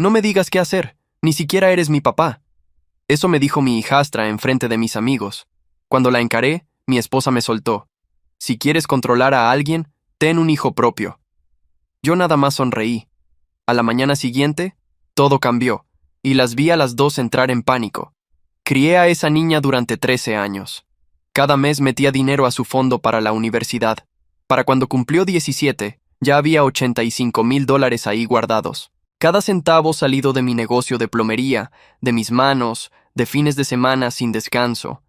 No me digas qué hacer, ni siquiera eres mi papá. Eso me dijo mi hijastra enfrente de mis amigos. Cuando la encaré, mi esposa me soltó. Si quieres controlar a alguien, ten un hijo propio. Yo nada más sonreí. A la mañana siguiente, todo cambió, y las vi a las dos entrar en pánico. Crié a esa niña durante 13 años. Cada mes metía dinero a su fondo para la universidad. Para cuando cumplió 17, ya había $85,000 ahí guardados. Cada centavo salido de mi negocio de plomería, de mis manos, de fines de semana sin descanso.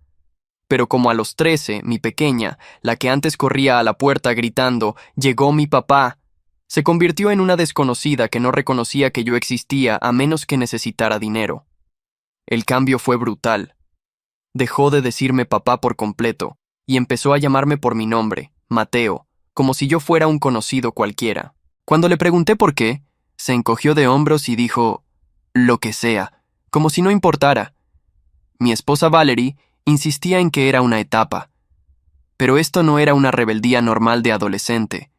Pero como a los 13, mi pequeña, la que antes corría a la puerta gritando, «¡Llegó mi papá!», se convirtió en una desconocida que no reconocía que yo existía a menos que necesitara dinero. El cambio fue brutal. Dejó de decirme papá por completo y empezó a llamarme por mi nombre, Mateo, como si yo fuera un conocido cualquiera. Cuando le pregunté por qué, se encogió de hombros y dijo, «Lo que sea», como si no importara. Mi esposa Valerie insistía en que era una etapa. Pero esto no era una rebeldía normal de adolescente.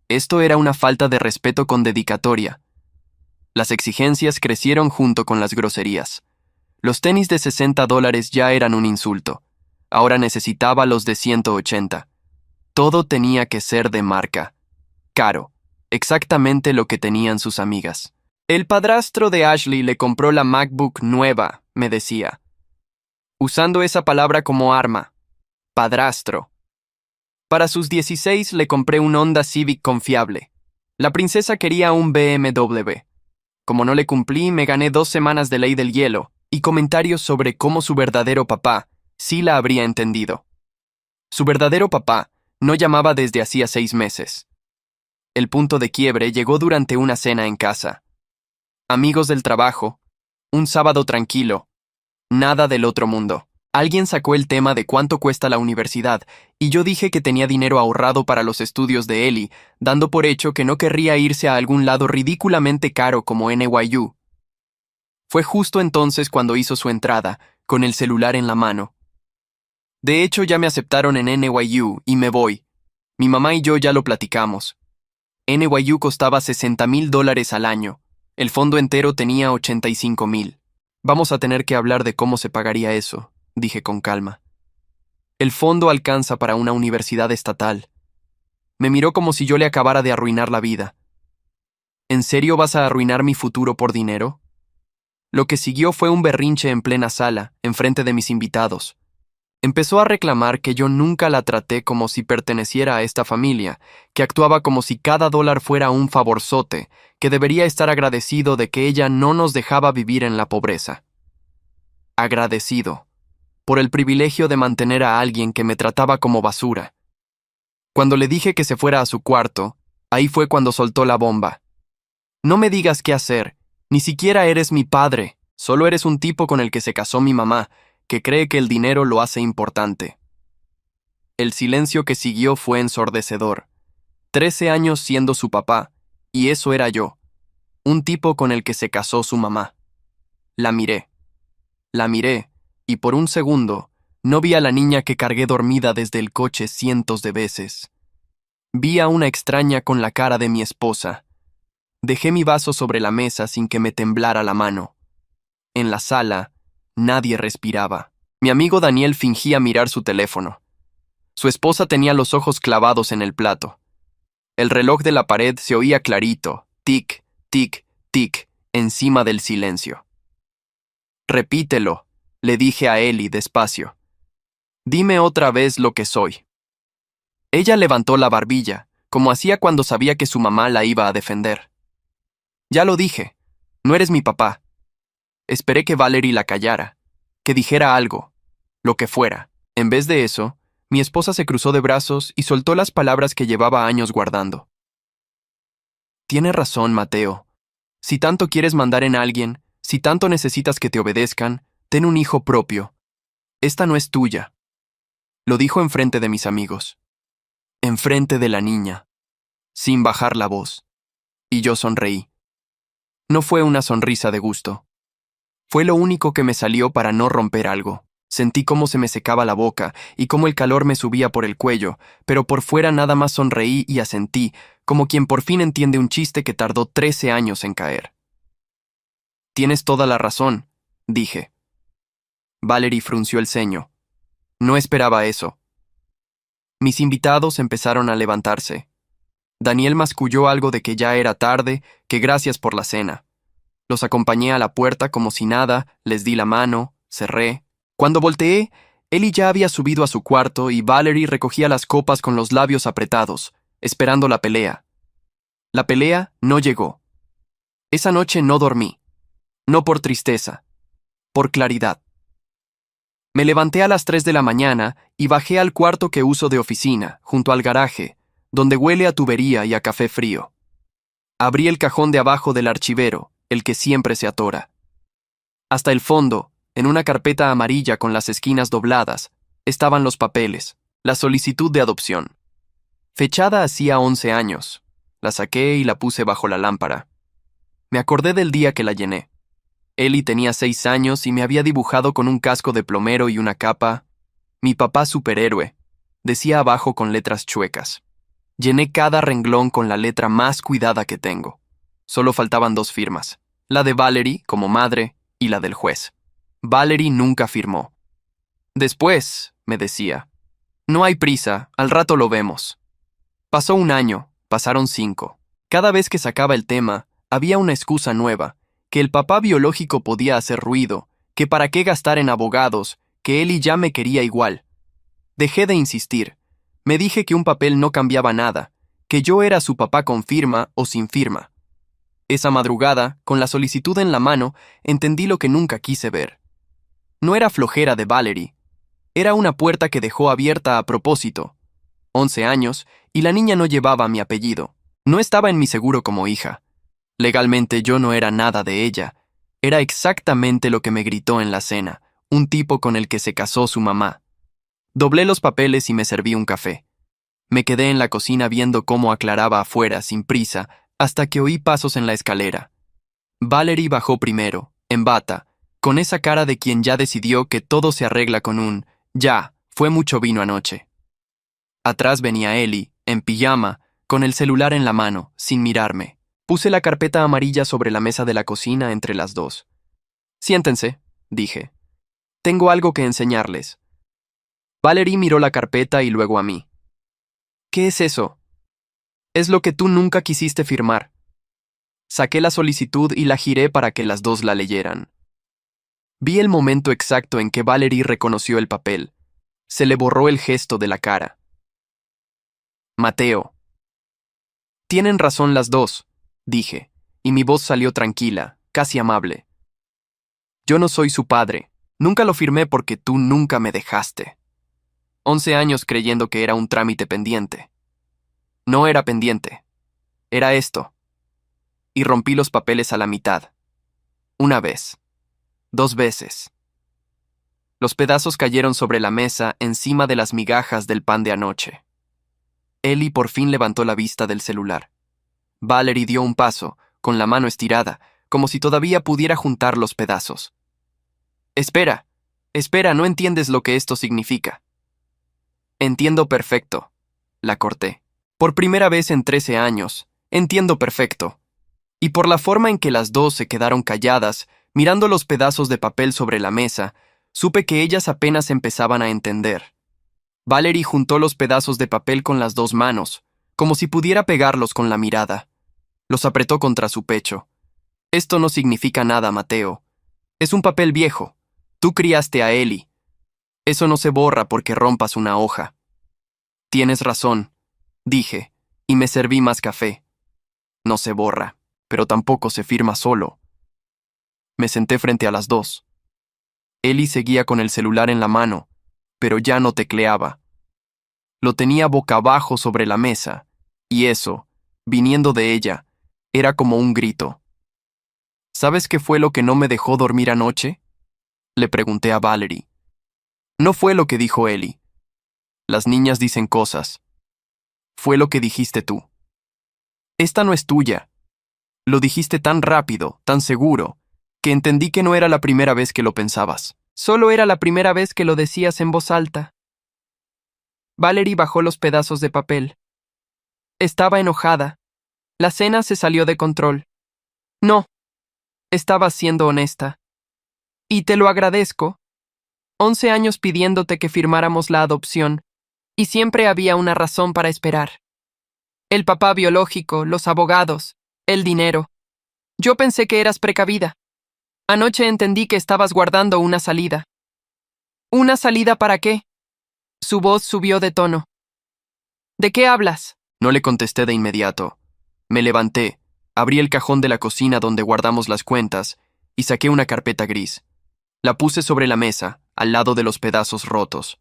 Esto era una falta de respeto con dedicatoria. Las exigencias crecieron junto con las groserías. Los tenis de $60 ya eran un insulto. Ahora necesitaba los de 180. Todo tenía que ser de marca. Caro. Exactamente lo que tenían sus amigas. El padrastro de Ashley le compró la MacBook nueva, me decía. Usando esa palabra como arma. Padrastro. Para sus 16 le compré un Honda Civic confiable. La princesa quería un BMW. Como no le cumplí, me gané 2 semanas de ley del hielo y comentarios sobre cómo su verdadero papá sí la habría entendido. Su verdadero papá no llamaba desde hacía 6 meses. El punto de quiebre llegó durante una cena en casa. Amigos del trabajo, un sábado tranquilo, nada del otro mundo. Alguien sacó el tema de cuánto cuesta la universidad y yo dije que tenía dinero ahorrado para los estudios de Ellie, dando por hecho que no querría irse a algún lado ridículamente caro como NYU. Fue justo entonces cuando hizo su entrada, con el celular en la mano. De hecho, ya me aceptaron en NYU y me voy. Mi mamá y yo ya lo platicamos. NYU costaba $60,000 al año. El fondo entero tenía 85,000. Vamos a tener que hablar de cómo se pagaría eso, dije con calma. El fondo alcanza para una universidad estatal. Me miró como si yo le acabara de arruinar la vida. ¿En serio vas a arruinar mi futuro por dinero? Lo que siguió fue un berrinche en plena sala, enfrente de mis invitados. Empezó a reclamar que yo nunca la traté como si perteneciera a esta familia, que actuaba como si cada dólar fuera un favorzote, que debería estar agradecido de que ella no nos dejaba vivir en la pobreza. Agradecido, por el privilegio de mantener a alguien que me trataba como basura. Cuando le dije que se fuera a su cuarto, ahí fue cuando soltó la bomba. No me digas qué hacer, ni siquiera eres mi padre, solo eres un tipo con el que se casó mi mamá, que cree que el dinero lo hace importante. El silencio que siguió fue ensordecedor. 13 años siendo su papá, y eso era yo, un tipo con el que se casó su mamá. La miré, y por un segundo, no vi a la niña que cargué dormida desde el coche cientos de veces. Vi a una extraña con la cara de mi esposa. Dejé mi vaso sobre la mesa sin que me temblara la mano. En la sala, nadie respiraba. Mi amigo Daniel fingía mirar su teléfono. Su esposa tenía los ojos clavados en el plato. El reloj de la pared se oía clarito, tic, tic, tic, encima del silencio. «Repítelo», le dije a Ellie despacio. «Dime otra vez lo que soy». Ella levantó la barbilla, como hacía cuando sabía que su mamá la iba a defender. «Ya lo dije, no eres mi papá». Esperé que Valerie la callara, que dijera algo, lo que fuera. En vez de eso, mi esposa se cruzó de brazos y soltó las palabras que llevaba años guardando. «Tiene razón, Mateo. Si tanto quieres mandar en alguien, si tanto necesitas que te obedezcan, ten un hijo propio. Esta no es tuya». Lo dijo enfrente de mis amigos. Enfrente de la niña, sin bajar la voz. Y yo sonreí. No fue una sonrisa de gusto. Fue lo único que me salió para no romper algo. Sentí cómo se me secaba la boca y cómo el calor me subía por el cuello, pero por fuera nada más sonreí y asentí, como quien por fin entiende un chiste que tardó 13 años en caer. Tienes toda la razón, dije. Valerie frunció el ceño. No esperaba eso. Mis invitados empezaron a levantarse. Daniel masculló algo de que ya era tarde, que gracias por la cena. Los acompañé a la puerta como si nada, les di la mano, cerré. Cuando volteé, Ellie ya había subido a su cuarto y Valerie recogía las copas con los labios apretados, esperando la pelea. La pelea no llegó. Esa noche no dormí. No por tristeza, por claridad. Me levanté a las 3 de la mañana y bajé al cuarto que uso de oficina, junto al garaje, donde huele a tubería y a café frío. Abrí el cajón de abajo del archivero, el que siempre se atora. Hasta el fondo, en una carpeta amarilla con las esquinas dobladas, estaban los papeles, la solicitud de adopción. Fechada hacía 11 años. La saqué y la puse bajo la lámpara. Me acordé del día que la llené. Ellie tenía 6 años y me había dibujado con un casco de plomero y una capa. Mi papá superhéroe, decía abajo con letras chuecas. Llené cada renglón con la letra más cuidada que tengo. Solo faltaban 2 firmas, la de Valerie como madre y la del juez. Valerie nunca firmó. Después, me decía, no hay prisa, al rato lo vemos. Pasó un año, pasaron 5. Cada vez que sacaba el tema, había una excusa nueva, que el papá biológico podía hacer ruido, que para qué gastar en abogados, que Ellie ya me quería igual. Dejé de insistir. Me dije que un papel no cambiaba nada, que yo era su papá con firma o sin firma. Esa madrugada, con la solicitud en la mano, entendí lo que nunca quise ver. No era flojera de Valerie. Era una puerta que dejó abierta a propósito. 11 años, y la niña no llevaba mi apellido. No estaba en mi seguro como hija. Legalmente yo no era nada de ella. Era exactamente lo que me gritó en la cena, un tipo con el que se casó su mamá. Doblé los papeles y me serví un café. Me quedé en la cocina viendo cómo aclaraba afuera, sin prisa, hasta que oí pasos en la escalera. Valerie bajó primero, en bata, con esa cara de quien ya decidió que todo se arregla con un «ya, fue mucho vino anoche». Atrás venía Ellie, en pijama, con el celular en la mano, sin mirarme. Puse la carpeta amarilla sobre la mesa de la cocina entre las dos. «Siéntense», dije. «Tengo algo que enseñarles». Valerie miró la carpeta y luego a mí. «¿Qué es eso?» «Es lo que tú nunca quisiste firmar». Saqué la solicitud y la giré para que las dos la leyeran. Vi el momento exacto en que Valerie reconoció el papel. Se le borró el gesto de la cara. «Mateo». «Tienen razón las dos», dije, y mi voz salió tranquila, casi amable. «Yo no soy su padre. Nunca lo firmé porque tú nunca me dejaste. 11 años creyendo que era un trámite pendiente. No era pendiente. Era esto». Y rompí los papeles a la mitad. 1 vez. 2 veces. Los pedazos cayeron sobre la mesa encima de las migajas del pan de anoche. Ellie por fin levantó la vista del celular. Valerie dio un paso, con la mano estirada, como si todavía pudiera juntar los pedazos. «Espera, no entiendes lo que esto significa». «Entiendo perfecto», la corté. «Por primera vez en 13 años, entiendo perfecto». Y por la forma en que las dos se quedaron calladas, mirando los pedazos de papel sobre la mesa, supe que ellas apenas empezaban a entender. Valerie juntó los pedazos de papel con las 2 manos, como si pudiera pegarlos con la mirada. Los apretó contra su pecho. «Esto no significa nada, Mateo. Es un papel viejo. Tú criaste a Ellie. Eso no se borra porque rompas una hoja». «Tienes razón», dije, y me serví más café. «No se borra, pero tampoco se firma solo». Me senté frente a las dos. Ellie seguía con el celular en la mano, pero ya no tecleaba. Lo tenía boca abajo sobre la mesa, y eso, viniendo de ella, era como un grito. «¿Sabes qué fue lo que no me dejó dormir anoche?», le pregunté a Valerie. «No fue lo que dijo Ellie. Las niñas dicen cosas. Fue lo que dijiste tú. Esta no es tuya. Lo dijiste tan rápido, tan seguro, que entendí que no era la primera vez que lo pensabas. Solo era la primera vez que lo decías en voz alta». Valerie bajó los pedazos de papel. Estaba enojada. La cena se salió de control. «No», Estabas siendo honesta. Y te lo agradezco. 11 años pidiéndote que firmáramos la adopción, y siempre había una razón para esperar. El papá biológico, los abogados, el dinero. Yo pensé que eras precavida. Anoche entendí que estabas guardando una salida. ¿Una salida para qué? Su voz subió de tono. ¿De qué hablas? No le contesté de inmediato. Me levanté, abrí el cajón de la cocina donde guardamos las cuentas y saqué una carpeta gris. La puse sobre la mesa, al lado de los pedazos rotos.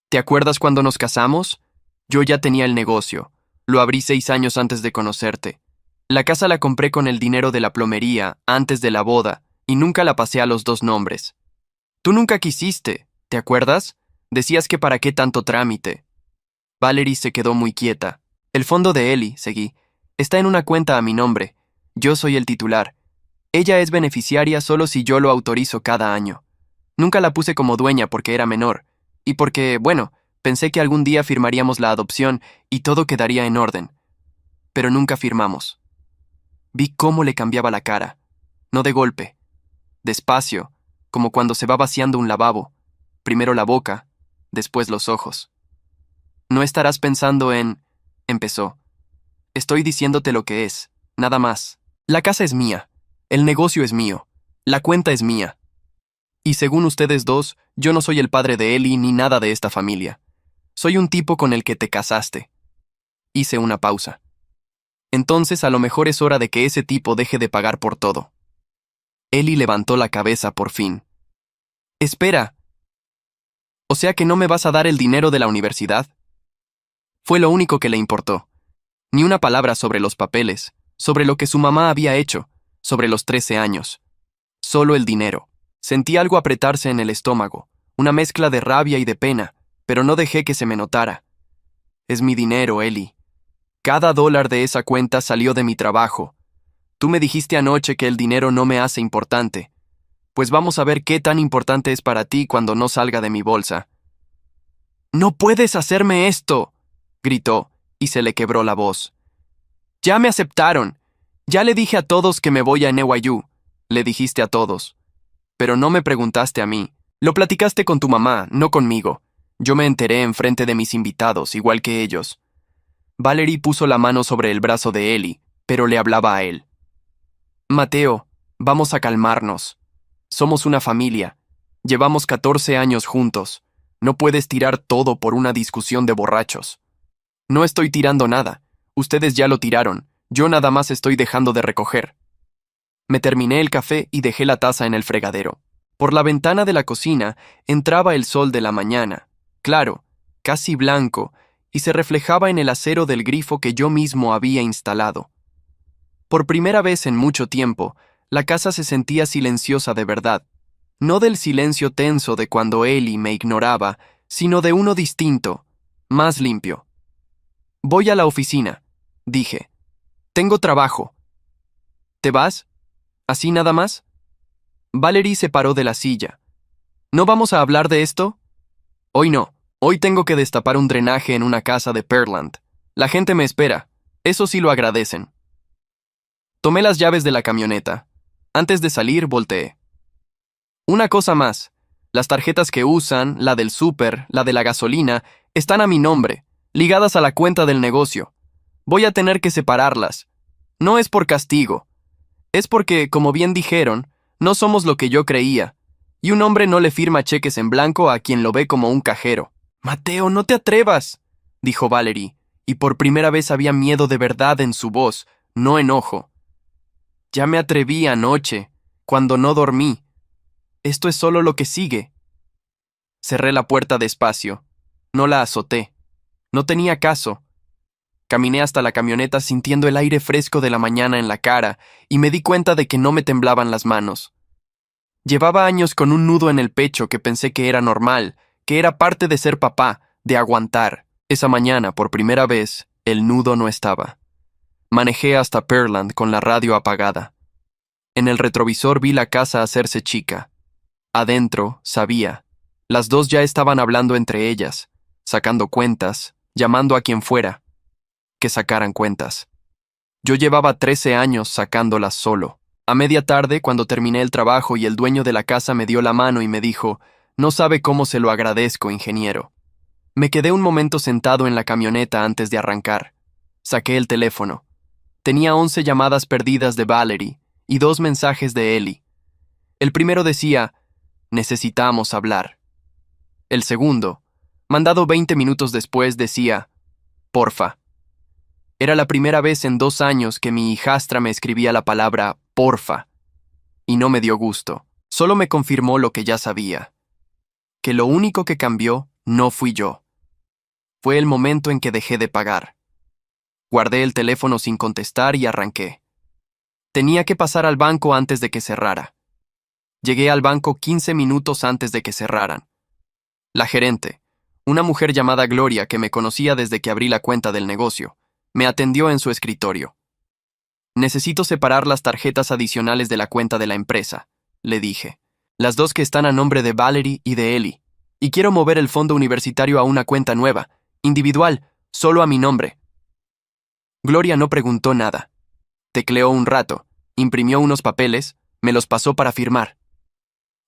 ¿Te acuerdas cuando nos casamos? Yo ya tenía el negocio. Lo abrí 6 años antes de conocerte. La casa la compré con el dinero de la plomería, antes de la boda, y nunca la pasé a los 2 nombres. Tú nunca quisiste, ¿te acuerdas? Decías que para qué tanto trámite. Valerie se quedó muy quieta. El fondo de Ellie, seguí, está en una cuenta a mi nombre. Yo soy el titular. Ella es beneficiaria solo si yo lo autorizo cada año. Nunca la puse como dueña porque era menor, y porque, bueno, pensé que algún día firmaríamos la adopción y todo quedaría en orden. Pero nunca firmamos. Vi cómo le cambiaba la cara. No de golpe. Despacio, como cuando se va vaciando un lavabo. Primero la boca, después los ojos. No estarás pensando en... empezó. Estoy diciéndote lo que es, nada más. La casa es mía. El negocio es mío. La cuenta es mía. Y según ustedes dos, yo no soy el padre de Ellie ni nada de esta familia. Soy un tipo con el que te casaste. Hice una pausa. Entonces a lo mejor es hora de que ese tipo deje de pagar por todo. Ellie levantó la cabeza por fin. Espera. ¿O sea que no me vas a dar el dinero de la universidad? Fue lo único que le importó. Ni una palabra sobre los papeles, sobre lo que su mamá había hecho, sobre los 13 años. Solo el dinero. Sentí algo apretarse en el estómago, una mezcla de rabia y de pena, pero no dejé que se me notara. Es mi dinero, Ellie. Cada dólar de esa cuenta salió de mi trabajo. Tú me dijiste anoche que el dinero no me hace importante. Pues vamos a ver qué tan importante es para ti cuando no salga de mi bolsa. ¡No puedes hacerme esto!, gritó, y se le quebró la voz. Ya me aceptaron. Ya le dije a todos que me voy a NYU. Le dijiste a todos. Pero no me preguntaste a mí. Lo platicaste con tu mamá, no conmigo. Yo me enteré enfrente de mis invitados, igual que ellos. Valerie puso la mano sobre el brazo de Ellie, pero le hablaba a él. Mateo, vamos a calmarnos. Somos una familia. Llevamos 14 años juntos. No puedes tirar todo por una discusión de borrachos. No estoy tirando nada. Ustedes ya lo tiraron. Yo nada más estoy dejando de recoger. Me terminé el café y dejé la taza en el fregadero. Por la ventana de la cocina entraba el sol de la mañana, claro, casi blanco, y se reflejaba en el acero del grifo que yo mismo había instalado. Por primera vez en mucho tiempo, la casa se sentía silenciosa de verdad, no del silencio tenso de cuando Ellie me ignoraba, sino de uno distinto, más limpio. Voy a la oficina, dije. Tengo trabajo. ¿Te vas? ¿Así nada más? Valerie se paró de la silla. ¿No vamos a hablar de esto? Hoy no. Hoy tengo que destapar un drenaje en una casa de Pearland. La gente me espera. Eso sí lo agradecen. Tomé las llaves de la camioneta. Antes de salir, volteé. Una cosa más. Las tarjetas que usan, la del súper, la de la gasolina, están a mi nombre, ligadas a la cuenta del negocio. Voy a tener que separarlas. No es por castigo. Es porque, como bien dijeron, no somos lo que yo creía, y un hombre no le firma cheques en blanco a quien lo ve como un cajero. Mateo, no te atrevas, dijo Valerie, y por primera vez había miedo de verdad en su voz, no enojo. Ya me atreví anoche, cuando no dormí. Esto es solo lo que sigue. Cerré la puerta despacio. No la azoté. No tenía caso. Caminé hasta la camioneta sintiendo el aire fresco de la mañana en la cara y me di cuenta de que no me temblaban las manos. Llevaba años con un nudo en el pecho que pensé que era normal, que era parte de ser papá, de aguantar. Esa mañana, por primera vez, el nudo no estaba. Manejé hasta Pearland con la radio apagada. En el retrovisor vi la casa hacerse chica. Adentro, sabía. Las dos ya estaban hablando entre ellas, sacando cuentas, llamando a quien fuera. Que sacaran cuentas. Yo llevaba 13 años sacándolas solo. A media tarde, cuando terminé el trabajo y el dueño de la casa me dio la mano y me dijo, no sabe cómo se lo agradezco, ingeniero. Me quedé un momento sentado en la camioneta antes de arrancar. Saqué el teléfono. Tenía 11 llamadas perdidas de Valerie y 2 mensajes de Ellie. El primero decía, necesitamos hablar. El segundo, mandado 20 minutos después, decía, porfa. Era la primera vez en 2 años que mi hijastra me escribía la palabra porfa, y no me dio gusto. Solo me confirmó lo que ya sabía, que lo único que cambió no fui yo. Fue el momento en que dejé de pagar. Guardé el teléfono sin contestar y arranqué. Tenía que pasar al banco antes de que cerrara. Llegué al banco 15 minutos antes de que cerraran. La gerente, una mujer llamada Gloria que me conocía desde que abrí la cuenta del negocio, me atendió en su escritorio. Necesito separar las tarjetas adicionales de la cuenta de la empresa, le dije. Las 2 que están a nombre de Valerie y de Ellie. Y quiero mover el fondo universitario a una cuenta nueva, individual, solo a mi nombre. Gloria no preguntó nada. Tecleó un rato, imprimió unos papeles, me los pasó para firmar.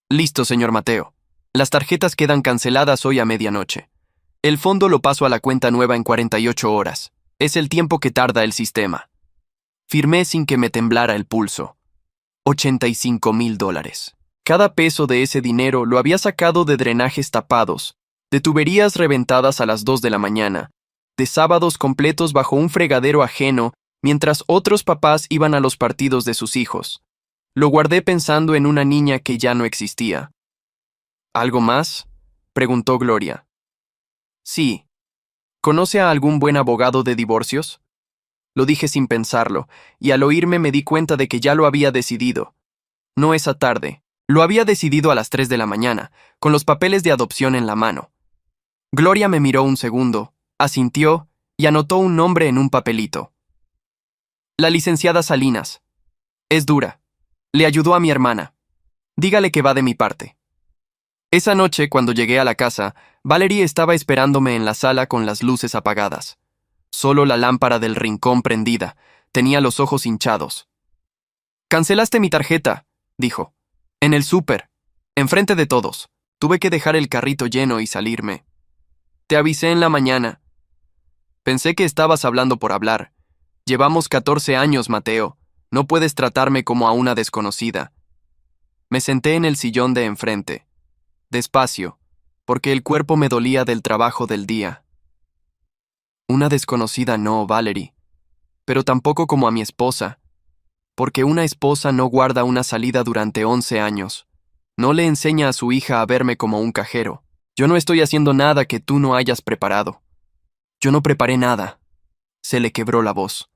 Listo, señor Mateo. Las tarjetas quedan canceladas hoy a medianoche. El fondo lo paso a la cuenta nueva en 48 horas. Es el tiempo que tarda el sistema. Firmé sin que me temblara el pulso. $85,000. Cada peso de ese dinero lo había sacado de drenajes tapados, de tuberías reventadas a las 2 de la mañana, de sábados completos bajo un fregadero ajeno mientras otros papás iban a los partidos de sus hijos. Lo guardé pensando en una niña que ya no existía. ¿Algo más?, preguntó Gloria. Sí. ¿Conoce a algún buen abogado de divorcios? Lo dije sin pensarlo, y al oírme me di cuenta de que ya lo había decidido. No esa tarde. Lo había decidido a las 3 de la mañana, con los papeles de adopción en la mano. Gloria me miró un segundo, asintió y anotó un nombre en un papelito. La licenciada Salinas. Es dura. Le ayudó a mi hermana. Dígale que va de mi parte. Esa noche, cuando llegué a la casa, Valerie estaba esperándome en la sala con las luces apagadas. Solo la lámpara del rincón prendida. Tenía los ojos hinchados. «Cancelaste mi tarjeta», dijo. «En el súper. Enfrente de todos. Tuve que dejar el carrito lleno y salirme. Te avisé en la mañana. Pensé que estabas hablando por hablar. Llevamos 14 años, Mateo. No puedes tratarme como a una desconocida». Me senté en el sillón de enfrente. Despacio, porque el cuerpo me dolía del trabajo del día. Una desconocida no, Valerie, pero tampoco como a mi esposa, porque una esposa no guarda una salida durante 11 años. No le enseña a su hija a verme como un cajero. Yo no estoy haciendo nada que tú no hayas preparado. Yo no preparé nada. Se le quebró la voz.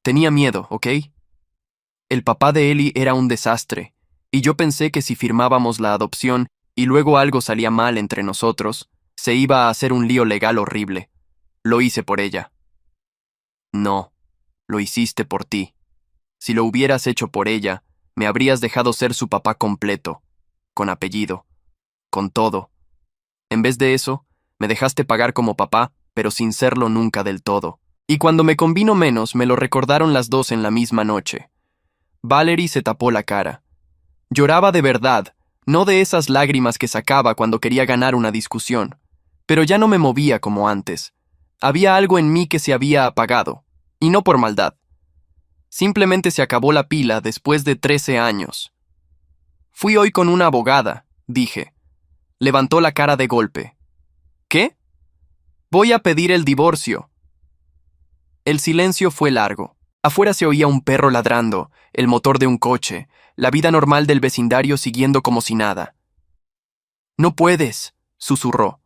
Tenía miedo, ¿ok? El papá de Ellie era un desastre, y yo pensé que si firmábamos la adopción y luego algo salía mal entre nosotros, se iba a hacer un lío legal horrible. Lo hice por ella. No, lo hiciste por ti. Si lo hubieras hecho por ella, me habrías dejado ser su papá completo, con apellido, con todo. En vez de eso, me dejaste pagar como papá, pero sin serlo nunca del todo. Y cuando me convino menos, me lo recordaron las 2 en la misma noche. Valerie se tapó la cara. Lloraba de verdad, no de esas lágrimas que sacaba cuando quería ganar una discusión. Pero ya no me movía como antes. Había algo en mí que se había apagado, y no por maldad. Simplemente se acabó la pila después de 13 años. Fui hoy con una abogada, dije. Levantó la cara de golpe. ¿Qué? Voy a pedir el divorcio. El silencio fue largo. Afuera se oía un perro ladrando, el motor de un coche, la vida normal del vecindario siguiendo como si nada. No puedes, susurró.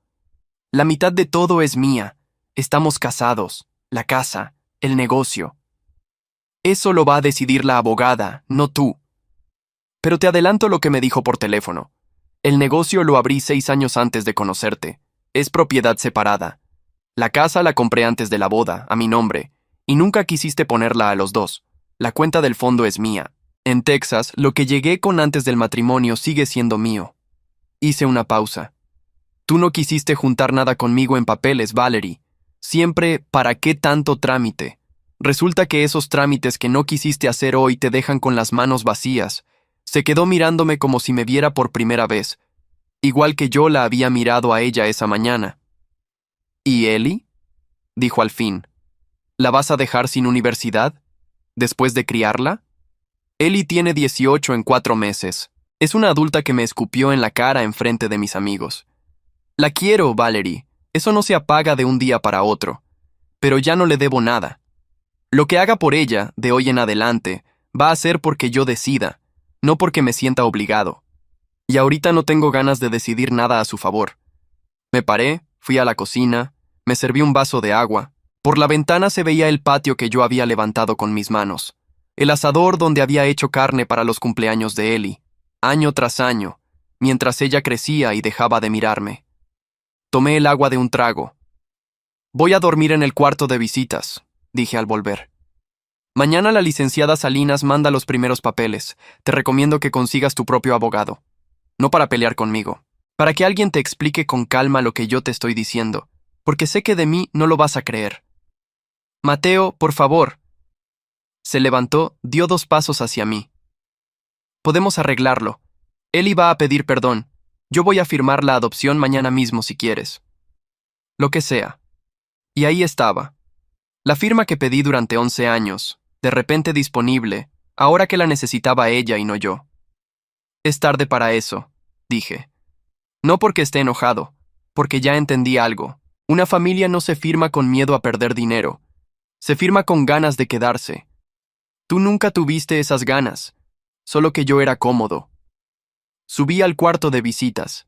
La mitad de todo es mía. Estamos casados, la casa, el negocio. Eso lo va a decidir la abogada, no tú. Pero te adelanto lo que me dijo por teléfono. El negocio lo abrí 6 años antes de conocerte. Es propiedad separada. La casa la compré antes de la boda, a mi nombre, y nunca quisiste ponerla a los 2. La cuenta del fondo es mía. En Texas, lo que llegué con antes del matrimonio sigue siendo mío. Hice una pausa. Tú no quisiste juntar nada conmigo en papeles, Valerie. Siempre, ¿para qué tanto trámite? Resulta que esos trámites que no quisiste hacer hoy te dejan con las manos vacías. Se quedó mirándome como si me viera por primera vez, igual que yo la había mirado a ella esa mañana. ¿Y Ellie?, dijo al fin. ¿La vas a dejar sin universidad? ¿Después de criarla? Ellie tiene 18 en 4 meses. Es una adulta que me escupió en la cara enfrente de mis amigos. La quiero, Valerie. Eso no se apaga de un día para otro. Pero ya no le debo nada. Lo que haga por ella, de hoy en adelante, va a ser porque yo decida, no porque me sienta obligado. Y ahorita no tengo ganas de decidir nada a su favor. Me paré, fui a la cocina, me serví un vaso de agua. Por la ventana se veía el patio que yo había levantado con mis manos, el asador donde había hecho carne para los cumpleaños de Ellie, año tras año, mientras ella crecía y dejaba de mirarme. Tomé el agua de un trago. Voy a dormir en el cuarto de visitas, dije al volver. Mañana la licenciada Salinas manda los primeros papeles. Te recomiendo que consigas tu propio abogado. No para pelear conmigo, para que alguien te explique con calma lo que yo te estoy diciendo, porque sé que de mí no lo vas a creer. Mateo, por favor. Se levantó, dio 2 pasos hacia mí. Podemos arreglarlo. Él iba a pedir perdón. Yo voy a firmar la adopción mañana mismo si quieres. Lo que sea. Y ahí estaba. La firma que pedí durante 11 años, de repente disponible, ahora que la necesitaba ella y no yo. Es tarde para eso, dije. No porque esté enojado, porque ya entendí algo. Una familia no se firma con miedo a perder dinero. Se firma con ganas de quedarse. Tú nunca tuviste esas ganas, solo que yo era cómodo. Subí al cuarto de visitas.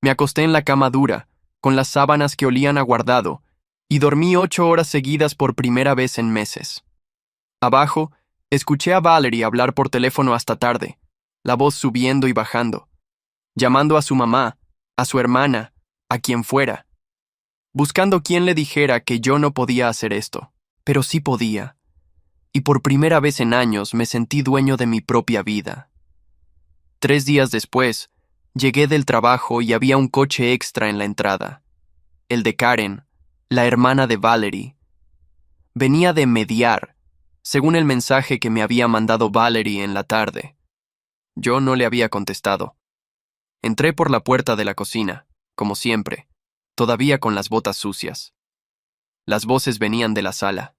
Me acosté en la cama dura, con las sábanas que olían a guardado, y dormí 8 horas seguidas por primera vez en meses. Abajo, escuché a Valerie hablar por teléfono hasta tarde, la voz subiendo y bajando, llamando a su mamá, a su hermana, a quien fuera, buscando quien le dijera que yo no podía hacer esto, pero sí podía. Y por primera vez en años me sentí dueño de mi propia vida. 3 días después, llegué del trabajo y había un coche extra en la entrada. El de Karen, la hermana de Valerie. Venía de mediar, según el mensaje que me había mandado Valerie en la tarde. Yo no le había contestado. Entré por la puerta de la cocina, como siempre, todavía con las botas sucias. Las voces venían de la sala.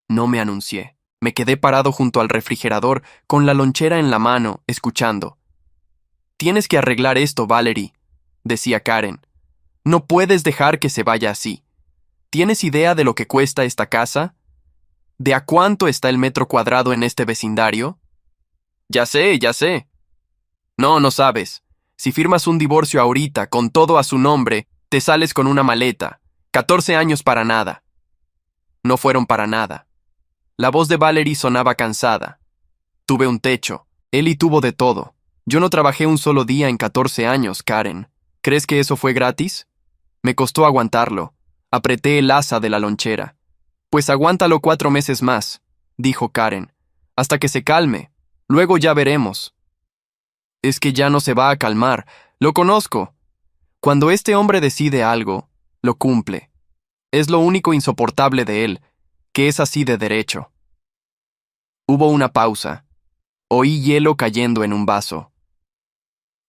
No me anuncié. Me quedé parado junto al refrigerador, con la lonchera en la mano, escuchando. «Tienes que arreglar esto, Valerie», decía Karen. «No puedes dejar que se vaya así. ¿Tienes idea de lo que cuesta esta casa? ¿De a cuánto está el metro cuadrado en este vecindario?» Ya sé, ya sé. No, no sabes. Si firmas un divorcio ahorita, con todo a su nombre, te sales con una maleta. 14 años para nada. No fueron para nada. La voz de Valerie sonaba cansada. Tuve un techo. Ellie tuvo de todo. Yo no trabajé un solo día en 14 años, Karen. ¿Crees que eso fue gratis? Me costó aguantarlo. Apreté el asa de la lonchera. Pues aguántalo 4 meses más, dijo Karen, hasta que se calme. Luego ya veremos. Es que ya no se va a calmar. Lo conozco. Cuando este hombre decide algo, lo cumple. Es lo único insoportable de él, que es así de derecho. Hubo una pausa. Oí hielo cayendo en un vaso.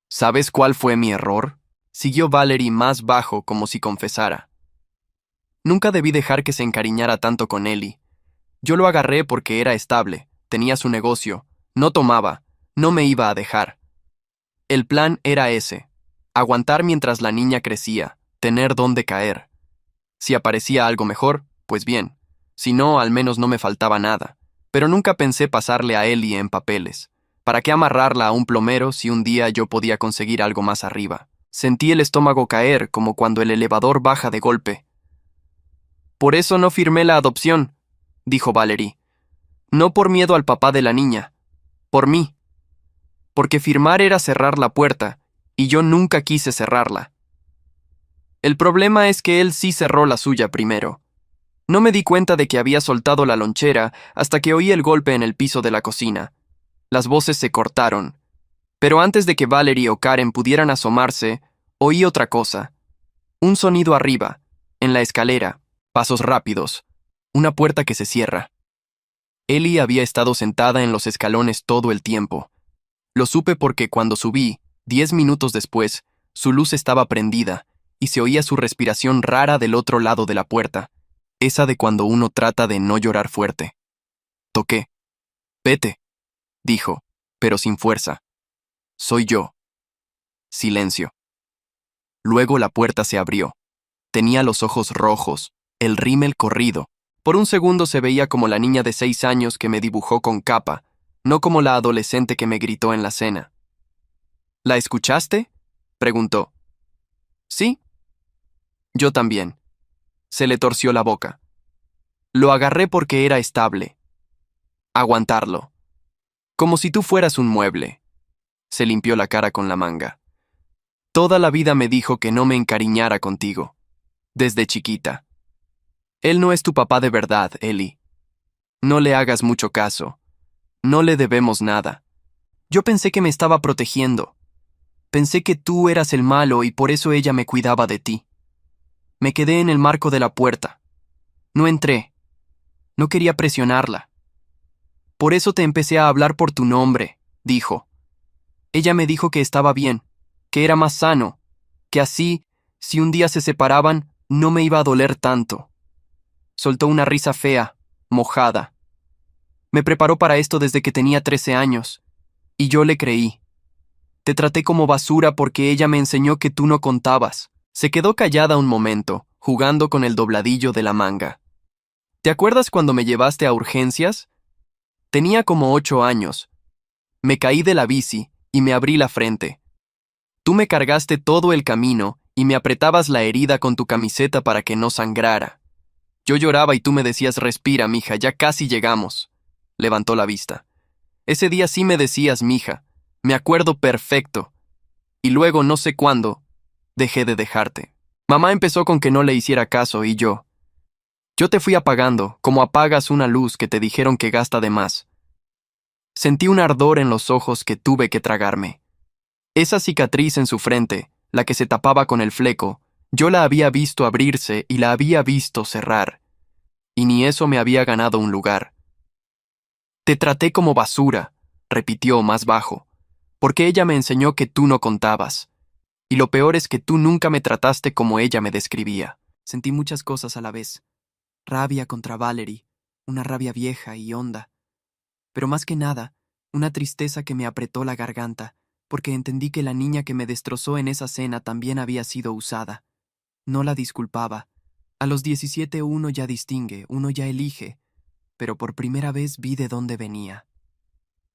¿Sabes cuál fue mi error?, siguió Valerie más bajo como si confesara. Nunca debí dejar que se encariñara tanto con Ellie. Yo lo agarré porque era estable, tenía su negocio, no tomaba, no me iba a dejar. El plan era ese, aguantar mientras la niña crecía, tener dónde caer. Si aparecía algo mejor, pues bien. Si no, al menos no me faltaba nada. Pero nunca pensé pasarle a Ellie en papeles. ¿Para qué amarrarla a un plomero si un día yo podía conseguir algo más arriba? Sentí el estómago caer como cuando el elevador baja de golpe. Por eso no firmé la adopción, dijo Valerie. No por miedo al papá de la niña. Por mí. Porque firmar era cerrar la puerta, y yo nunca quise cerrarla. El problema es que él sí cerró la suya primero. No me di cuenta de que había soltado la lonchera hasta que oí el golpe en el piso de la cocina. Las voces se cortaron. Pero antes de que Valerie o Karen pudieran asomarse, oí otra cosa. Un sonido arriba, en la escalera, pasos rápidos, una puerta que se cierra. Ellie había estado sentada en los escalones todo el tiempo. Lo supe porque cuando subí, 10 minutos después, su luz estaba prendida y se oía su respiración rara del otro lado de la puerta, esa de cuando uno trata de no llorar fuerte. Toqué. Vete, dijo, pero sin fuerza. Soy yo. Silencio. Luego la puerta se abrió. Tenía los ojos rojos, el rímel corrido. Por un segundo se veía como la niña de 6 años que me dibujó con capa, no como la adolescente que me gritó en la cena. ¿La escuchaste?, preguntó. Sí. Yo también. Se le torció la boca. Lo agarré porque era estable. Aguantarlo. Como si tú fueras un mueble. Se limpió la cara con la manga. Toda la vida me dijo que no me encariñara contigo. Desde chiquita. Él no es tu papá de verdad, Ellie. No le hagas mucho caso. No le debemos nada. Yo pensé que me estaba protegiendo. Pensé que tú eras el malo y por eso ella me cuidaba de ti. Me quedé en el marco de la puerta. No entré. No quería presionarla. Por eso te empecé a hablar por tu nombre, dijo. Ella me dijo que estaba bien, que era más sano, que así, si un día se separaban, no me iba a doler tanto. Soltó una risa fea, mojada. Me preparó para esto desde que tenía 13 años, y yo le creí. Te traté como basura porque ella me enseñó que tú no contabas. Se quedó callada un momento, jugando con el dobladillo de la manga. ¿Te acuerdas cuando me llevaste a urgencias? Tenía como 8 años. Me caí de la bici y me abrí la frente. Tú me cargaste todo el camino y me apretabas la herida con tu camiseta para que no sangrara. Yo lloraba y tú me decías, respira, mija, ya casi llegamos. Levantó la vista. Ese día sí me decías, mija. Me acuerdo perfecto. Y luego, no sé cuándo, dejé de dejarte. Mamá empezó con que no le hiciera caso y yo te fui apagando, como apagas una luz que te dijeron que gasta de más. Sentí un ardor en los ojos que tuve que tragarme. Esa cicatriz en su frente, la que se tapaba con el fleco, yo la había visto abrirse y la había visto cerrar. Y ni eso me había ganado un lugar. Te traté como basura, repitió más bajo, porque ella me enseñó que tú no contabas. Y lo peor es que tú nunca me trataste como ella me describía. Sentí muchas cosas a la vez. Rabia contra Valerie, una rabia vieja y honda. Pero más que nada, una tristeza que me apretó la garganta, porque entendí que la niña que me destrozó en esa cena también había sido usada. No la disculpaba. A los 17 uno ya distingue, uno ya elige, pero por primera vez vi de dónde venía.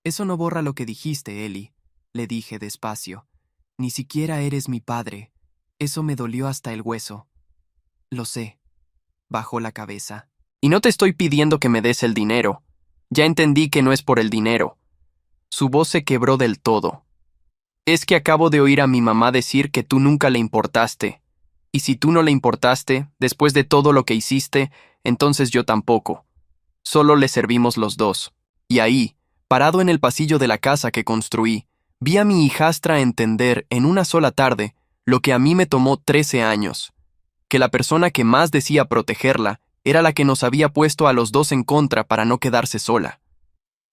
Eso no borra lo que dijiste, Ellie, le dije despacio. Ni siquiera eres mi padre. Eso me dolió hasta el hueso. Lo sé. Bajó la cabeza. Y no te estoy pidiendo que me des el dinero. Ya entendí que no es por el dinero. Su voz se quebró del todo. Es que acabo de oír a mi mamá decir que tú nunca le importaste. Y si tú no le importaste, después de todo lo que hiciste, entonces yo tampoco. Solo le servimos los dos. Y ahí, parado en el pasillo de la casa que construí, vi a mi hijastra entender en una sola tarde lo que a mí me tomó 13 años. Que la persona que más decía protegerla era la que nos había puesto a los dos en contra para no quedarse sola.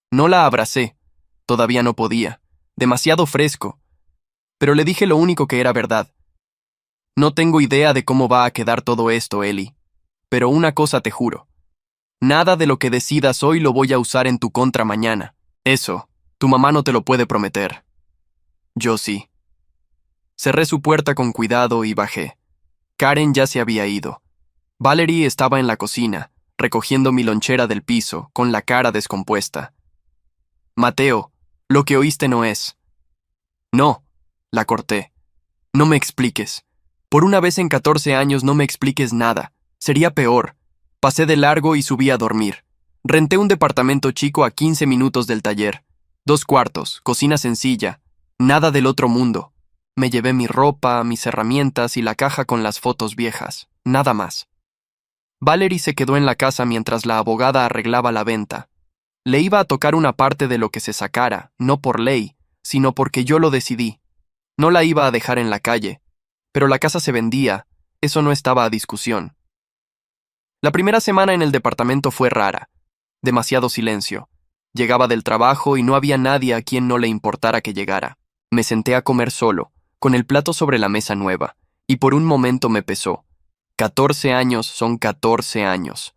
No la abracé. Todavía no podía. Demasiado fresco. Pero le dije lo único que era verdad. No tengo idea de cómo va a quedar todo esto, Ellie. Pero una cosa te juro. Nada de lo que decidas hoy lo voy a usar en tu contra mañana. Eso, tu mamá no te lo puede prometer. Yo sí. Cerré su puerta con cuidado y bajé. Karen ya se había ido. Valerie estaba en la cocina, recogiendo mi lonchera del piso, con la cara descompuesta. Mateo, lo que oíste no es. No, la corté. No me expliques. Por una vez en 14 años no me expliques nada. Sería peor. Pasé de largo y subí a dormir. Renté un departamento chico a 15 minutos del taller. 2 cuartos, cocina sencilla, nada del otro mundo. Me llevé mi ropa, mis herramientas y la caja con las fotos viejas. Nada más. Valerie se quedó en la casa mientras la abogada arreglaba la venta. Le iba a tocar una parte de lo que se sacara, no por ley, sino porque yo lo decidí. No la iba a dejar en la calle, pero la casa se vendía, eso no estaba a discusión. La primera semana en el departamento fue rara. Demasiado silencio. Llegaba del trabajo y no había nadie a quien no le importara que llegara. Me senté a comer solo, con el plato sobre la mesa nueva, y por un momento me pesó. 14 años son 14 años.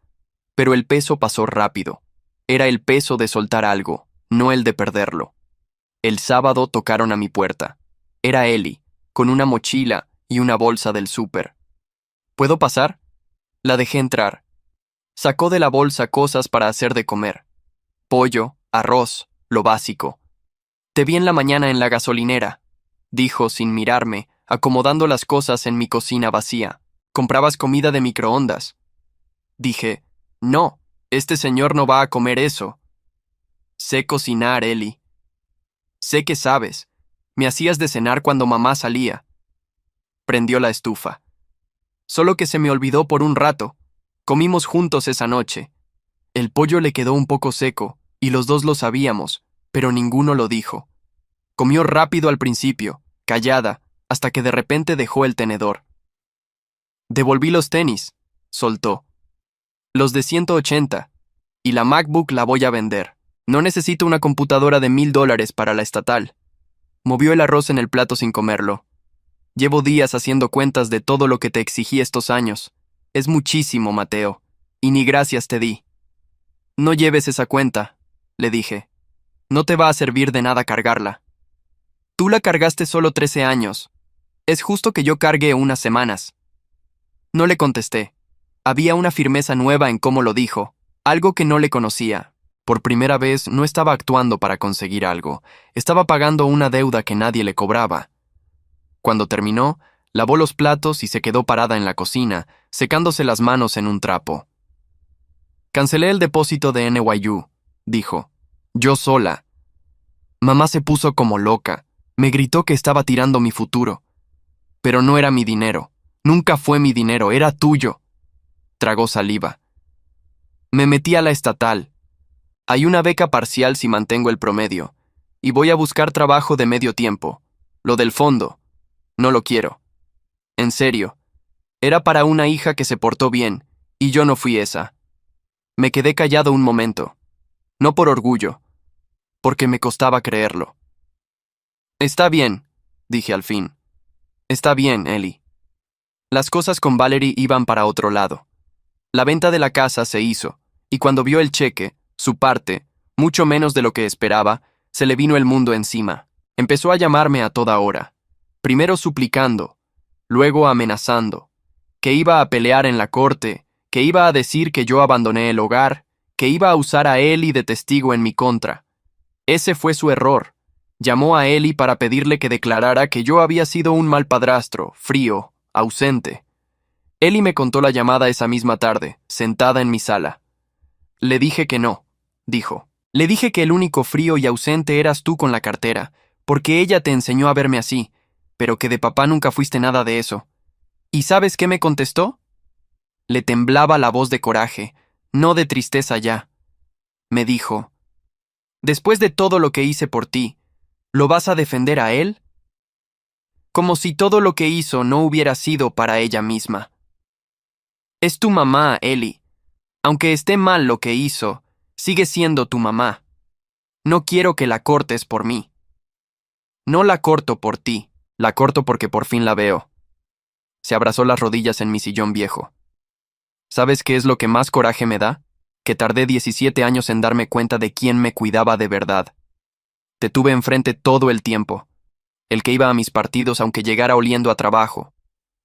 Pero el peso pasó rápido. Era el peso de soltar algo, no el de perderlo. El sábado tocaron a mi puerta. Era Ellie, con una mochila y una bolsa del súper. ¿Puedo pasar? La dejé entrar. Sacó de la bolsa cosas para hacer de comer. Pollo, arroz, lo básico. Te vi en la mañana en la gasolinera, dijo sin mirarme, acomodando las cosas en mi cocina vacía. ¿Comprabas comida de microondas? Dije, no, este señor no va a comer eso. Sé cocinar, Ellie. Sé que sabes. Me hacías de cenar cuando mamá salía. Prendió la estufa. Solo que se me olvidó por un rato. Comimos juntos esa noche. El pollo le quedó un poco seco, y los dos lo sabíamos, pero ninguno lo dijo. Comió rápido al principio, callada, hasta que de repente dejó el tenedor. Devolví los tenis, soltó. Los de 180, y la MacBook la voy a vender. No necesito una computadora de $1000 para la estatal. Movió el arroz en el plato sin comerlo. Llevo días haciendo cuentas de todo lo que te exigí estos años. Es muchísimo, Mateo, y ni gracias te di. No lleves esa cuenta, le dije. No te va a servir de nada cargarla. Tú la cargaste solo 13 años. Es justo que yo cargue unas semanas. No le contesté. Había una firmeza nueva en cómo lo dijo, algo que no le conocía. Por primera vez no estaba actuando para conseguir algo, estaba pagando una deuda que nadie le cobraba. Cuando terminó, lavó los platos y se quedó parada en la cocina, secándose las manos en un trapo. Cancelé el depósito de NYU, dijo. Yo sola. Mamá se puso como loca. Me gritó que estaba tirando mi futuro. Pero no era mi dinero. Nunca fue mi dinero, era tuyo. Tragó saliva. Me metí a la estatal. Hay una beca parcial si mantengo el promedio. Y voy a buscar trabajo de medio tiempo. Lo del fondo. No lo quiero. En serio. Era para una hija que se portó bien, y yo no fui esa. Me quedé callado un momento. No por orgullo, porque me costaba creerlo. Está bien, dije al fin. Está bien, Ellie. Las cosas con Valerie iban para otro lado. La venta de la casa se hizo, y cuando vio el cheque, su parte, mucho menos de lo que esperaba, se le vino el mundo encima. Empezó a llamarme a toda hora, primero suplicando, luego amenazando, que iba a pelear en la corte, que iba a decir que yo abandoné el hogar, que iba a usar a Ellie de testigo en mi contra. Ese fue su error. Llamó a Ellie para pedirle que declarara que yo había sido un mal padrastro, frío, ausente. Ellie me contó la llamada esa misma tarde, sentada en mi sala. Le dije que no, dijo. Le dije que el único frío y ausente eras tú con la cartera, porque ella te enseñó a verme así, pero que de papá nunca fuiste nada de eso. ¿Y sabes qué me contestó? Le temblaba la voz de coraje, no de tristeza ya. Me dijo, después de todo lo que hice por ti, ¿lo vas a defender a él? Como si todo lo que hizo no hubiera sido para ella misma. Es tu mamá, Ellie. Aunque esté mal lo que hizo, sigue siendo tu mamá. No quiero que la cortes por mí. No la corto por ti, la corto porque por fin la veo. Se abrazó las rodillas en mi sillón viejo. ¿Sabes qué es lo que más coraje me da? Que tardé 17 años en darme cuenta de quién me cuidaba de verdad. Te tuve enfrente todo el tiempo. El que iba a mis partidos aunque llegara oliendo a trabajo.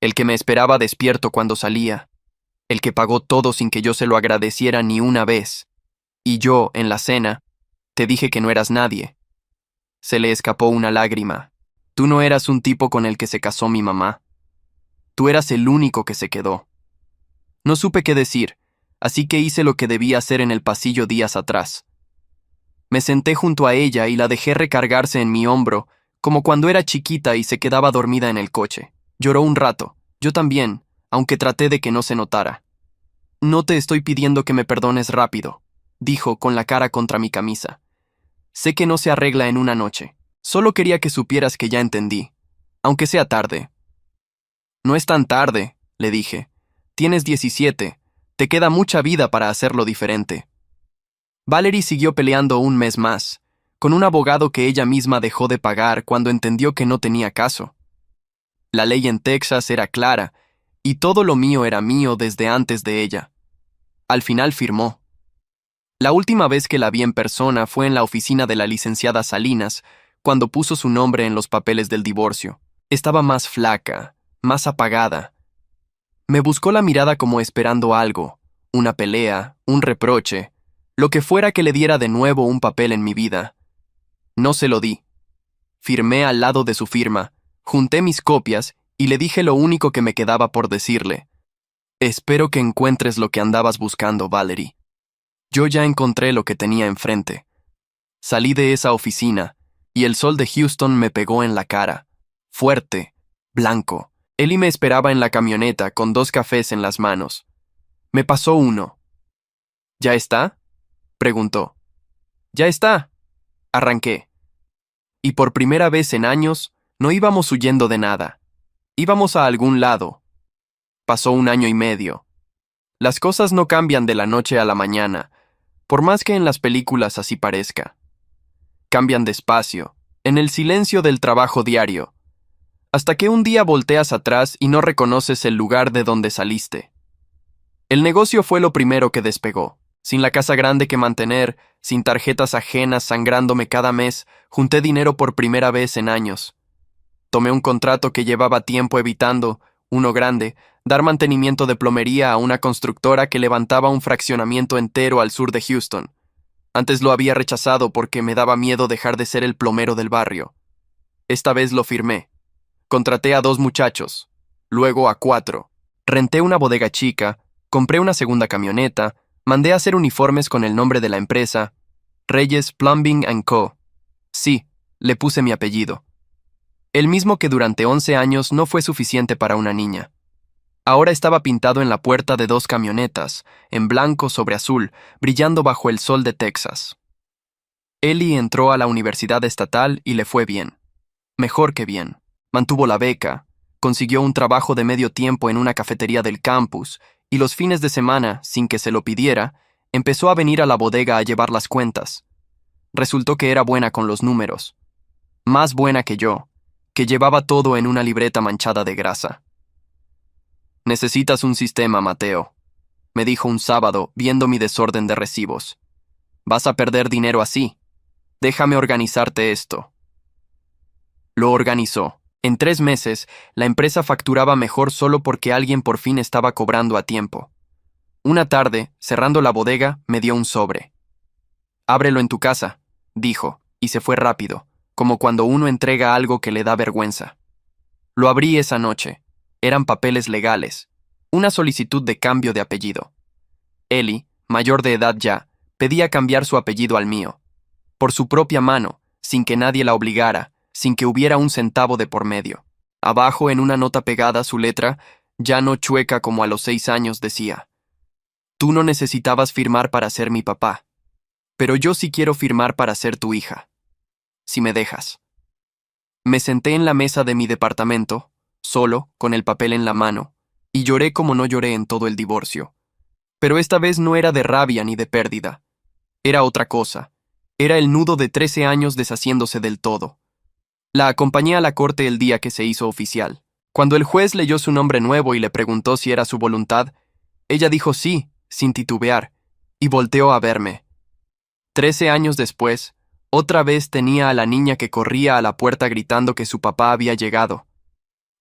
El que me esperaba despierto cuando salía. El que pagó todo sin que yo se lo agradeciera ni una vez. Y yo, en la cena, te dije que no eras nadie. Se le escapó una lágrima. Tú no eras un tipo con el que se casó mi mamá. Tú eras el único que se quedó. No supe qué decir, así que hice lo que debía hacer en el pasillo días atrás. Me senté junto a ella y la dejé recargarse en mi hombro, como cuando era chiquita y se quedaba dormida en el coche. Lloró un rato, yo también, aunque traté de que no se notara. No te estoy pidiendo que me perdones rápido, dijo con la cara contra mi camisa. Sé que no se arregla en una noche. Solo quería que supieras que ya entendí, aunque sea tarde. No es tan tarde, le dije. Tienes 17, te queda mucha vida para hacerlo diferente. Valerie siguió peleando un mes más, con un abogado que ella misma dejó de pagar cuando entendió que no tenía caso. La ley en Texas era clara, y todo lo mío era mío desde antes de ella. Al final firmó. La última vez que la vi en persona fue en la oficina de la licenciada Salinas, cuando puso su nombre en los papeles del divorcio. Estaba más flaca, más apagada. Me buscó la mirada como esperando algo, una pelea, un reproche, lo que fuera que le diera de nuevo un papel en mi vida. No se lo di. Firmé al lado de su firma, junté mis copias y le dije lo único que me quedaba por decirle. Espero que encuentres lo que andabas buscando, Valerie. Yo ya encontré lo que tenía enfrente. Salí de esa oficina, y el sol de Houston me pegó en la cara. Fuerte, blanco. Ellie me esperaba en la camioneta con 2 cafés en las manos. Me pasó uno. ¿Ya está?, preguntó. Ya está. Arranqué. Y por primera vez en años, no íbamos huyendo de nada. Íbamos a algún lado. Pasó 1 año y medio. Las cosas no cambian de la noche a la mañana, por más que en las películas así parezca. Cambian despacio, en el silencio del trabajo diario, hasta que un día volteas atrás y no reconoces el lugar de donde saliste. El negocio fue lo primero que despegó. Sin la casa grande que mantener, sin tarjetas ajenas sangrándome cada mes, junté dinero por primera vez en años. Tomé un contrato que llevaba tiempo evitando, uno grande, dar mantenimiento de plomería a una constructora que levantaba un fraccionamiento entero al sur de Houston. Antes lo había rechazado porque me daba miedo dejar de ser el plomero del barrio. Esta vez lo firmé. Contraté a 2 muchachos, luego a 4. Renté una bodega chica, compré una segunda camioneta, mandé a hacer uniformes con el nombre de la empresa, Reyes Plumbing & Co. Sí, le puse mi apellido. El mismo que durante 11 años no fue suficiente para una niña. Ahora estaba pintado en la puerta de 2 camionetas, en blanco sobre azul, brillando bajo el sol de Texas. Ellie entró a la universidad estatal y le fue bien. Mejor que bien. Mantuvo la beca, consiguió un trabajo de medio tiempo en una cafetería del campus, y los fines de semana, sin que se lo pidiera, empezó a venir a la bodega a llevar las cuentas. Resultó que era buena con los números. Más buena que yo, que llevaba todo en una libreta manchada de grasa. Necesitas un sistema, Mateo, me dijo un sábado, viendo mi desorden de recibos. Vas a perder dinero así. Déjame organizarte esto. Lo organizó. En 3 meses, la empresa facturaba mejor solo porque alguien por fin estaba cobrando a tiempo. Una tarde, cerrando la bodega, me dio un sobre. Ábrelo en tu casa, dijo, y se fue rápido, como cuando uno entrega algo que le da vergüenza. Lo abrí esa noche. Eran papeles legales. Una solicitud de cambio de apellido. Ellie, mayor de edad ya, pedía cambiar su apellido al mío. Por su propia mano, sin que nadie la obligara, sin que hubiera un centavo de por medio. Abajo, en una nota pegada, su letra, ya no chueca como a los 6 años, decía: Tú no necesitabas firmar para ser mi papá, pero yo sí quiero firmar para ser tu hija. Si me dejas. Me senté en la mesa de mi departamento, solo, con el papel en la mano, y lloré como no lloré en todo el divorcio. Pero esta vez no era de rabia ni de pérdida. Era otra cosa. Era el nudo de 13 años deshaciéndose del todo. La acompañé a la corte el día que se hizo oficial. Cuando el juez leyó su nombre nuevo y le preguntó si era su voluntad, ella dijo sí, sin titubear, y volteó a verme. 13 años después, otra vez tenía a la niña que corría a la puerta gritando que su papá había llegado.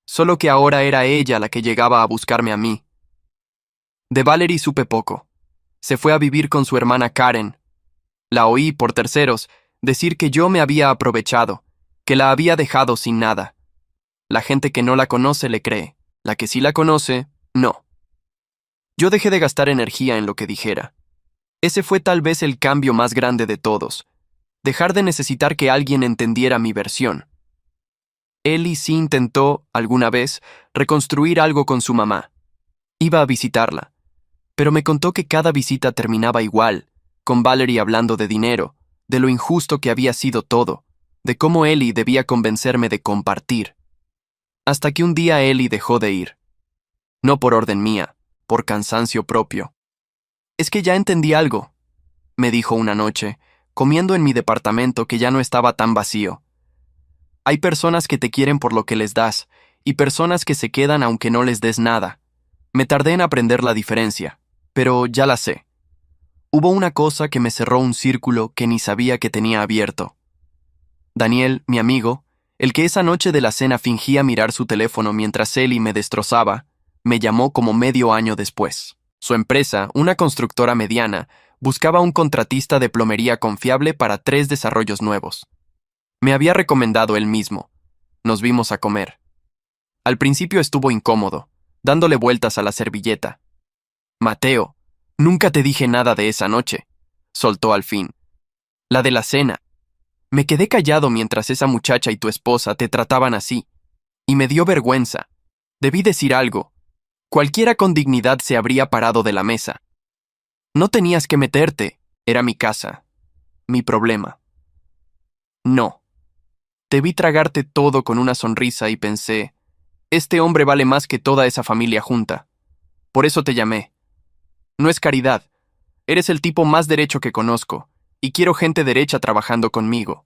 Solo que ahora era ella la que llegaba a buscarme a mí. De Valerie supe poco. Se fue a vivir con su hermana Karen. La oí, por terceros, decir que yo me había aprovechado, que la había dejado sin nada. La gente que no la conoce le cree, la que sí la conoce, no. Yo dejé de gastar energía en lo que dijera. Ese fue tal vez el cambio más grande de todos, dejar de necesitar que alguien entendiera mi versión. Ellie sí intentó, alguna vez, reconstruir algo con su mamá. Iba a visitarla, pero me contó que cada visita terminaba igual, con Valerie hablando de dinero, de lo injusto que había sido todo, de cómo Ellie debía convencerme de compartir. Hasta que un día Ellie dejó de ir. No por orden mía, por cansancio propio. Es que ya entendí algo. me dijo una noche, comiendo en mi departamento que ya no estaba tan vacío. Hay personas que te quieren por lo que les das, y personas que se quedan aunque no les des nada. Me tardé en aprender la diferencia, pero ya la sé. Hubo una cosa que me cerró un círculo que ni sabía que tenía abierto. Daniel, mi amigo, el que esa noche de la cena fingía mirar su teléfono mientras Eli me destrozaba, me llamó como medio año después. Su empresa, una constructora mediana, buscaba un contratista de plomería confiable para 3 desarrollos nuevos. Me había recomendado él mismo. Nos vimos a comer. Al principio estuvo incómodo, dándole vueltas a la servilleta. Mateo, nunca te dije nada de esa noche, soltó al fin. La de la cena. Me quedé callado mientras esa muchacha y tu esposa te trataban así, y me dio vergüenza. Debí decir algo. Cualquiera con dignidad se habría parado de la mesa. No tenías que meterte, era mi casa, mi problema. No. Te vi tragarte todo con una sonrisa y pensé, este hombre vale más que toda esa familia junta. Por eso te llamé. No es caridad. Eres el tipo más derecho que conozco, y quiero gente derecha trabajando conmigo.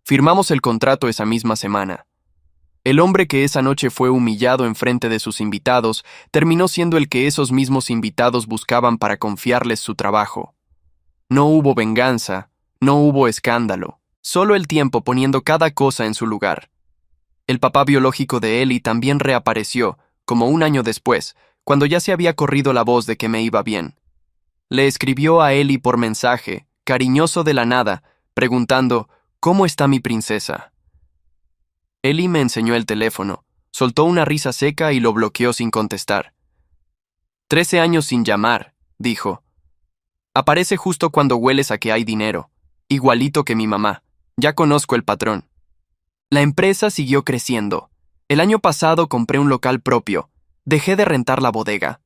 Firmamos el contrato esa misma semana. El hombre que esa noche fue humillado enfrente de sus invitados terminó siendo el que esos mismos invitados buscaban para confiarles su trabajo. No hubo venganza, no hubo escándalo, solo el tiempo poniendo cada cosa en su lugar. El papá biológico de Eli también reapareció, como un año después, cuando ya se había corrido la voz de que me iba bien. Le escribió a Eli por mensaje, cariñoso de la nada, preguntando, ¿cómo está mi princesa? Eli me enseñó el teléfono, soltó una risa seca y lo bloqueó sin contestar. 13 años sin llamar, dijo. Aparece justo cuando hueles a que hay dinero, igualito que mi mamá. Ya conozco el patrón. La empresa siguió creciendo. El año pasado compré un local propio. Dejé de rentar la bodega.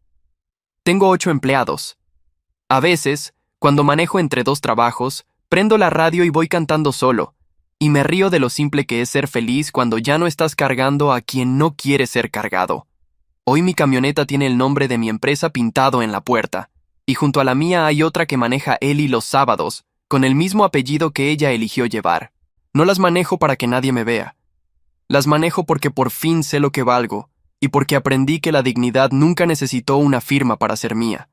Tengo 8 empleados. A veces, cuando manejo entre 2 trabajos, prendo la radio y voy cantando solo. Y me río de lo simple que es ser feliz cuando ya no estás cargando a quien no quiere ser cargado. Hoy mi camioneta tiene el nombre de mi empresa pintado en la puerta, y junto a la mía hay otra que maneja Eli los sábados, con el mismo apellido que ella eligió llevar. No las manejo para que nadie me vea. Las manejo porque por fin sé lo que valgo, y porque aprendí que la dignidad nunca necesitó una firma para ser mía.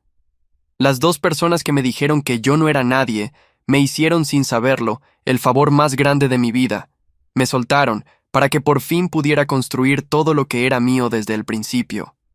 Las 2 personas que me dijeron que yo no era nadie, me hicieron sin saberlo el favor más grande de mi vida. Me soltaron para que por fin pudiera construir todo lo que era mío desde el principio.